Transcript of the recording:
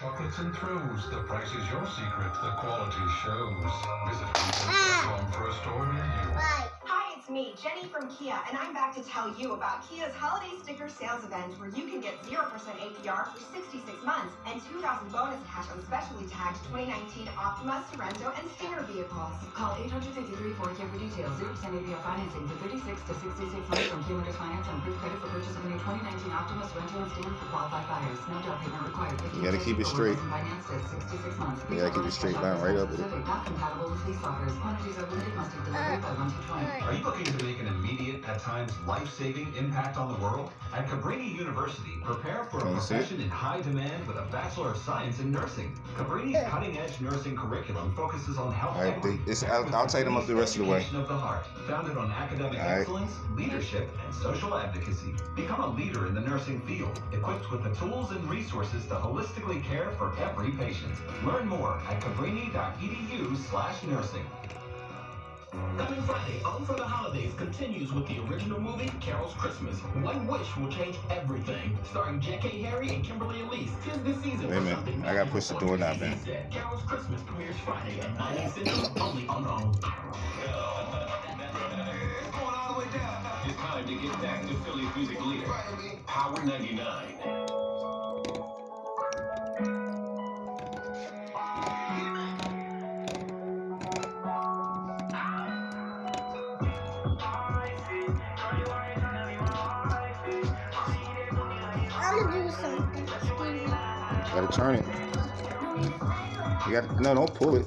chocolates and thrills. The price is your secret. The quality shows. Visit Kia.com for a store near you. Hi, it's me, Jenny from Kia, and I'm back to tell you about Kia's holiday sticker sales event where you can get 0% APR for 66 months and 2,000 bonus cash on specially tagged 2019 Optima, Sorento, and Stinger vehicles. Call 853-4KIA for details. 0% APR financing for 36 to 66 months from Kia Motors Finance on approved credit for purchase of a new 2019 Optima, Sorento, and Stinger for qualified buyers. No down payment required. You gotta keep it straight. Financed at 66 months. You gotta keep it straight line right up with it. Not compatible with lease offers. Quantities are limited. Must be delivered by 1-20. Are you looking to make an immediate, at times life-saving impact on the world? At Cabrini University, prepare for a profession in high demand with a Bachelor of Science in Nursing. Cabrini's cutting-edge nursing curriculum focuses on health equity. I'll take them up the rest of the way. Of the heart, founded on academic excellence, leadership, and social advocacy. Become a leader in the nursing field, equipped with the tools and resources to holistically care for every patient. Learn more at cabrini.edu/nursing. Coming Friday, On for the Holidays continues with the original movie, Carol's Christmas. One wish will change everything. Starring J.K. Harry and Kimberly Elise. 'Tis the season Wait a minute, I gotta push the door now, man. Carol's Christmas premieres Friday at 9 Central, only on OWN. It's time to get back to Philly's music leader, Power 99. I'm gonna do something. Gotta turn it. You gotta, no, don't pull it.